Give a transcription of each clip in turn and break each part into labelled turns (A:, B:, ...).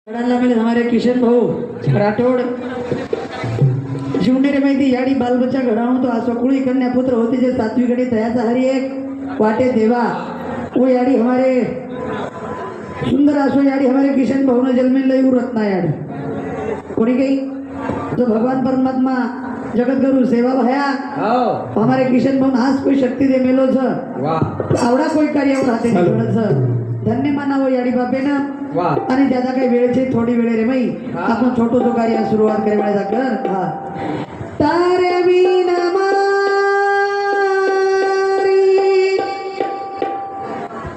A: हमारे किशन भाऊ राठोड जीवनेरे माहिती याडी बालबच्चा घडावून तो आसकुळी कन्या पुत्र होते जे सातवी घडी तयाचा हरी एक वाटे देवा वो याडी हमारे सुंदर आसो याडी हमारे किशन भाऊ ने जन्मे लई रत्ना याडी कोणी काही जो भगवान परमात्मा जगत गुरु सेवा भया हमारे किशन भाऊ आज कोई शक्ति दे मेलो छ आवडा कोई कार्य राहते धन्य मानावं याडी बापेनं आणि ज्यादा काही वेळेचे थोडी वेळ रे बाई आपण छोटो तो कार्य सुरुवात करे वेळेचा कर हा तारे बिना मारी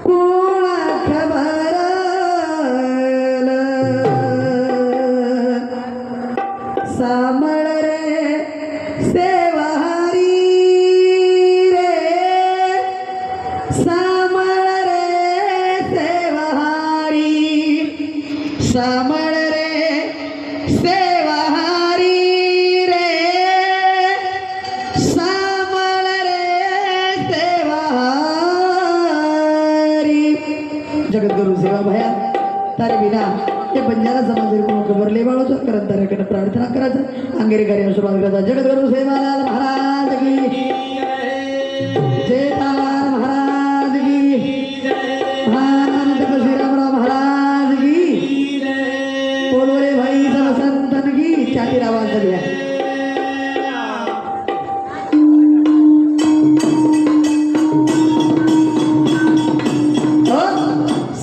A: कोणा खबरल सामळ रे सेवाहारी रे सामळ रे सेवाहारी सामळ रे सेवाहारी रे सामळ रे सेवाहारी जगद्गुरु सेवा भया तारे बिना ये बंजारा समाज को खबर ले वाळो तो करत तारे प्रार्थना करायचं अंगेरी कार्य सुरुवात करायचं जगद्गुरु सेवालाल महाराज की जय तालाल महाराज की महानंद श्रीरामराव महाराज की बोलो रे भाई सब संतन की चाटीर आवाज दिया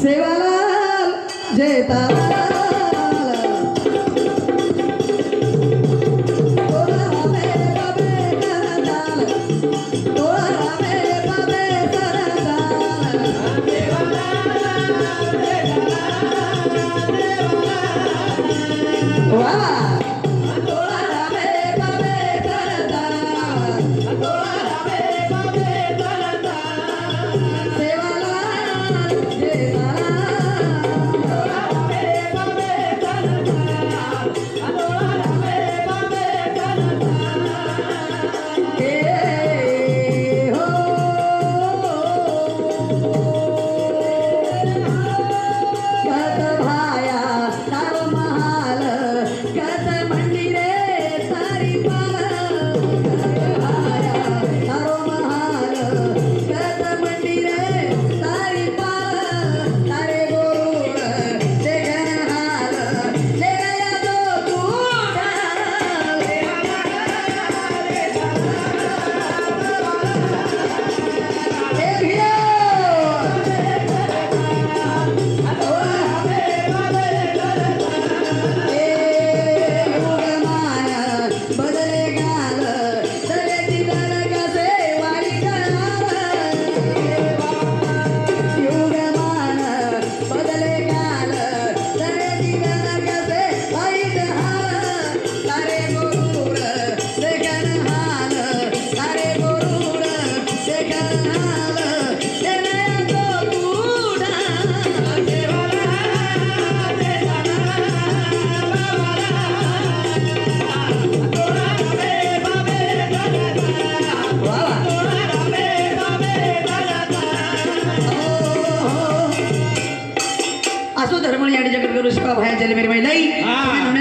A: सेवालाल जय तालाल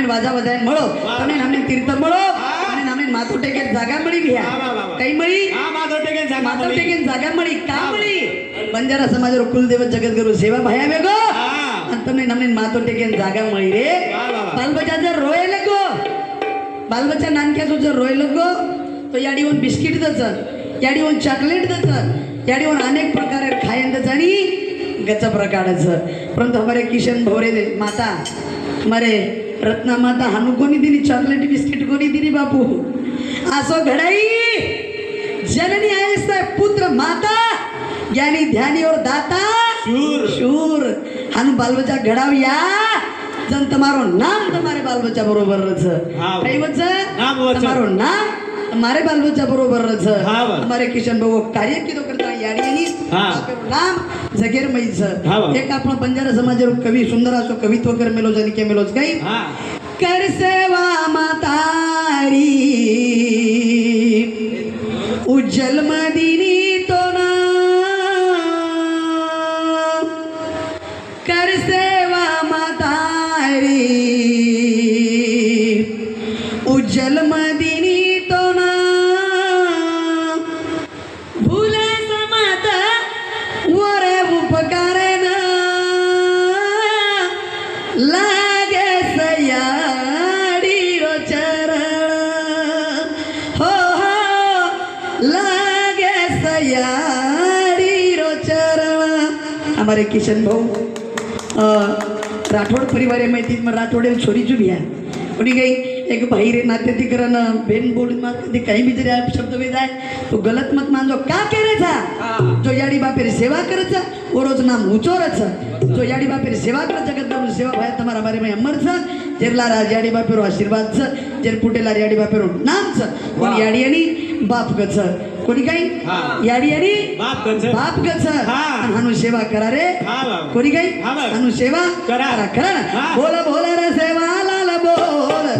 A: वाजा बजाय मळो तने हमने तीर्थ मळो आणि हमने माथो टेके जागा मळी बिया काही मळी माथो टेके जागा मळी का मळी बंजारा समाजर कुलदेव जगद्गुरु सेवा भया वेगो आणि तने हमने माथो टेके जागा मळी रे बालबच्चा जर रोयल गो बालबच्चा नानक्या जर रोयल गो तो याडीवन बिस्किट दच याडीवन चॉकलेट दच याडीवन अनेक प्रकार खायन दच आणि गच प्रकारच परंतु हमारे किशन भोरे माता मरे रत्ना माता हानू कोणी दिली चॉकलेट बिस्किट कोणी दिली बापू आसो घडाई जननी आयस पुत्र माता ज्ञानी ध्यानी और दाता शूर शूर हानू बालबच्चा घडाव या जन तुम्हारो नाम तुम्हारे बालबच्चा बरोबर रच काही वच तुम्हारो नाम तुम्हारे बालबच्चा बरोबर रच हमारे किशन भाऊ कार्य किदो करता याडी आणि नाम जगेर मैच एक आपण बंजारा समाजर कवी सुंदर असो कवित्व कर मेलो जनी के मेलोच काही कर सेवा मातारी उज्जल मदिनी तो ना कर सेवा मातारी लागे सयाडी रो चरण हो लागे सयाडी रो चरण हमारे किशन भाऊ राठोड परिवार आहे माहिती मग राठोडे छोरी जुली आहे कोणी काही एक भाई रे नाते ती करण बेन बोलून ती काही बी जरी शब्द वेद आहे तो गलत मत मानजो का करायचा जो याडी बापेरी सेवा करायचा वो रोज नाम उचोरच जो याडी बापेरी सेवा कर जगत बाबू सेवा भाई तुम्हारा बारे में अमर छ जेरला राज याडी बापेरो आशीर्वाद छ जेर पुटेला याडी बापेरो नाम छ कोण याडी आणि बाप गच कोणी काही याडी आणि बाप गच हानु सेवा करा रे कोणी काही हानु सेवा करा करा बोला बोला रे सेवा लाल बोल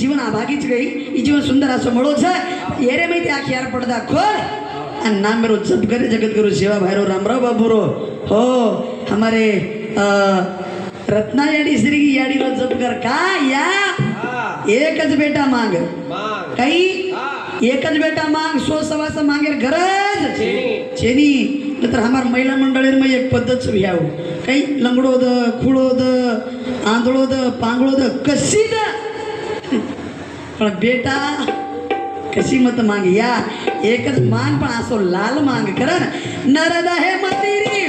A: जीवन आभागीच गई ई जीवन सुंदर असो मळो छ येरे में आखी यार पडदा खोल अन नाम मेरो जप करे जगत गुरु सेवा भाईरो रामराव बाबूरो हो हमारे रत्ना याडी श्री याडी रो जप कर का या एकच बेटा मांग काही एकच बेटा मांग सो सवास मांगेर गरज छेनी नंतर हमार महिला मंडळीर में एक पद्धत व्याव काही लंगडो द खुळो द आंधळो द पांगळो द कशी द पण बेटा कशी मत मांग या एकच मांग पण असो लाल मांग कर नरद हे मंदिरी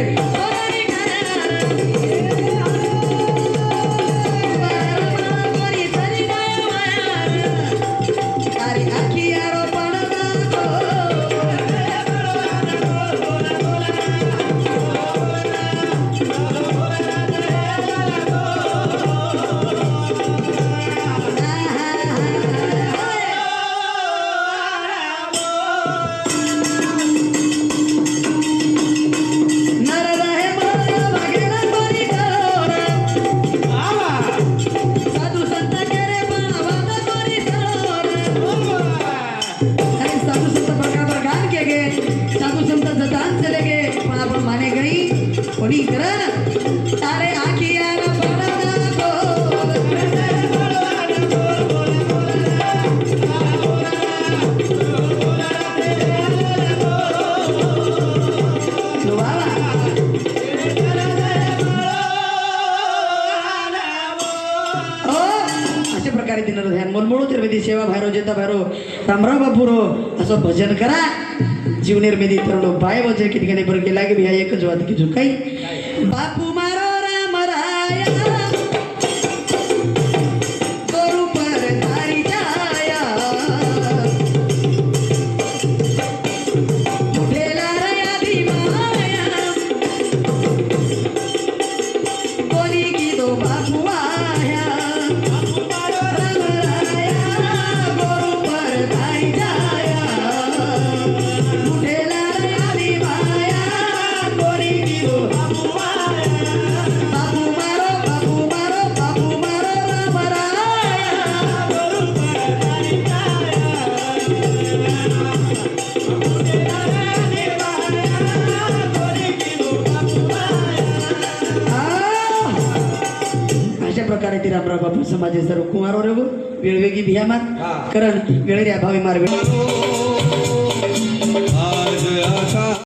A: सेवा भायरो जेता भायरो रामराव बापूरो असं भजन करा जीवनेर मेदी तरलो बाय वजे किती केले बरं गेला की ह्या एकच वाद की जो काही बापू मारो राम राया गुरु पर धारी जाया भेला रया भीमाया कोणी की दो बापू आया
B: Bye.
A: रामराव बापू समाजे सर्व कुमार वेळवेगी भिया मात
B: हा.
A: करण वेळेरी अभावी मार वेळ